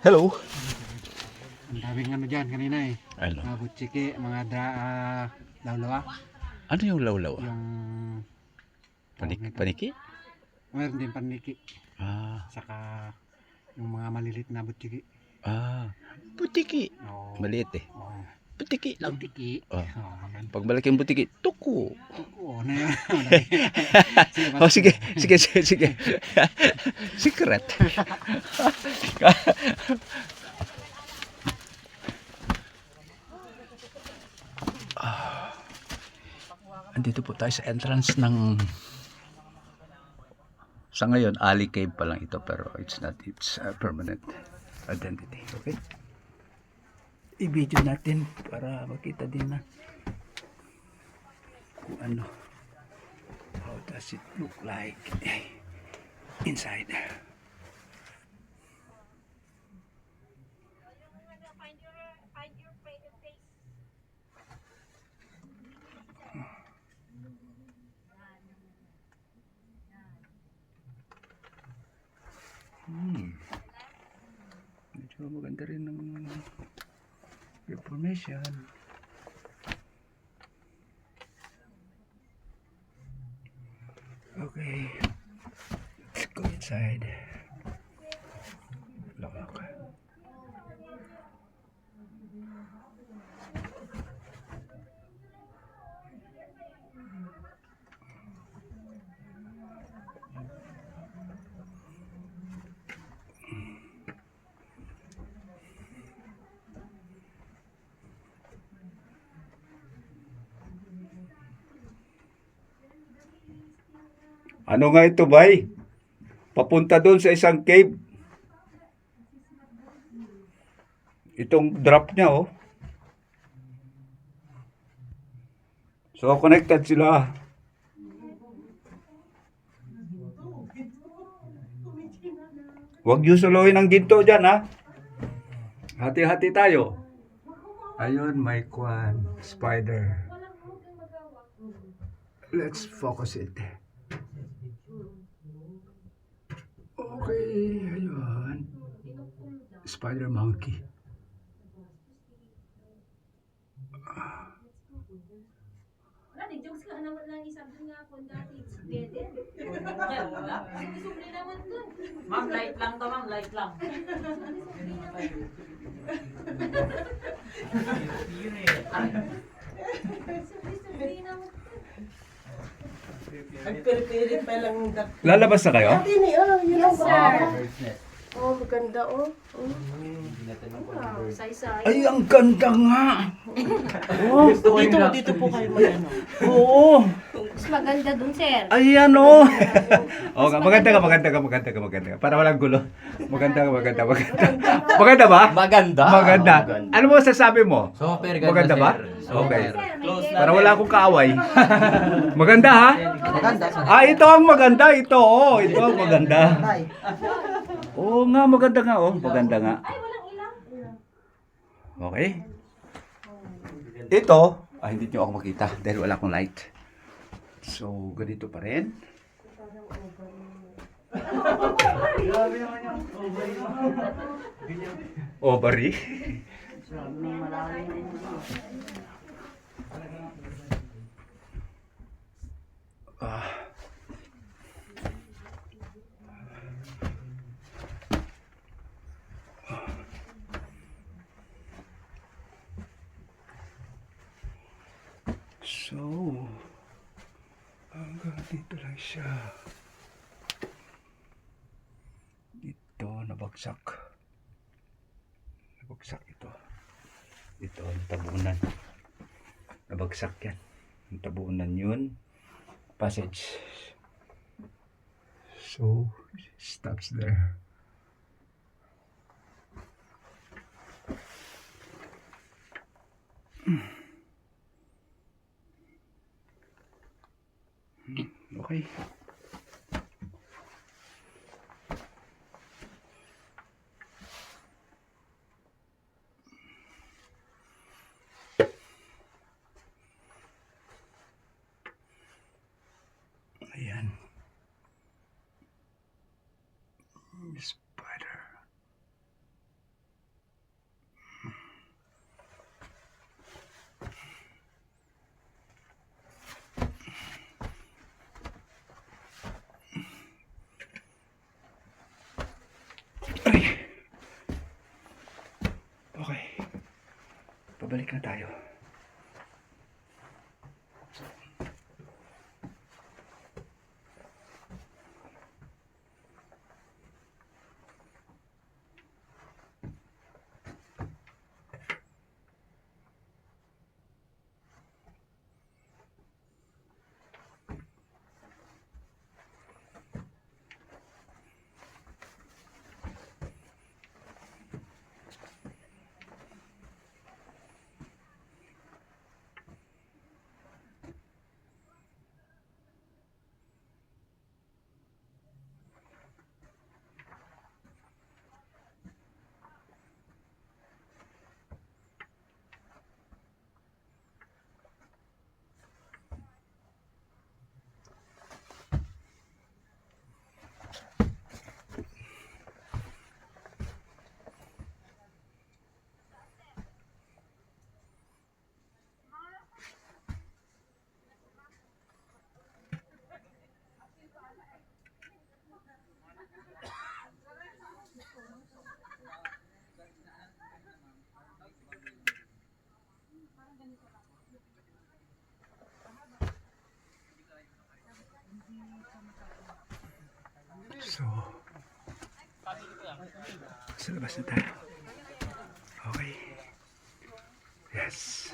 Hello. Ang daming ano dyan kanina eh. Ano? Mga butsiki, mga lawlawa. Ano yung lawlaw? Yung Paniki? meron din paniki. Ah, Saka yung mga malilit na butsiki. Butiki. Oo. Maliit eh. Oo. Butiki lang. Butiki. Oh. Oo, yan. Pag malaking butiki, tuko. Oo, ano yan? Sige, Oh, sige. Secret. Andito po tayo sa entrance ng sa ngayon Ali Cave pa lang ito pero it's not its permanent identity. Okay? I-video natin para makita din na kung ano, how does it look like inside. Medyo maganda rin ng information. Okay, let's go inside. Look. Ano nga ito, bay? Papunta doon sa isang cave. Itong drop niya, oh. So, connected sila. Huwag niyo suluhin ang ginto dyan, ha? Hati-hati tayo. Ayun, may kwan. Spider. Let's focus it. Okay, ayun. Spider monkey. Ma'am, light lang to, ma'am, light lang. Nagpiripirit pa lang ng Lalabas na kayo? Dini, yun ang Sir. Oh, maganda, oh. Wow, say-say. Ay, ang ganda nga. Oh, Dito po kayo mag-ano. oo. Mas maganda dun, sir. Ayan, oh. Oh, maganda ka. Para walang gulo. Maganda. Maganda ba? Maganda. Ano mo sasabi mo? Super ganda, Maganda ba? sir. Okay. Close na. Para wala akong kaaway. Maganda, ha? Ito ang maganda. Ito ang maganda. Oo nga, maganda nga, oh. Maganda nga. Okay. Ito, hindi nyo ako makita dahil wala akong light. So, ganito pa rin. Ovary. So, hanggang dito lang siya. Ito, nabagsak. Nabagsak ito. Ito, tabunan. Nabagsak yan. Ang tabunan yun. Passage. So, stops there. Okay. Ayan. Spider. Pabalik na tayo. So, sa labas na tayo. Okay. Yes.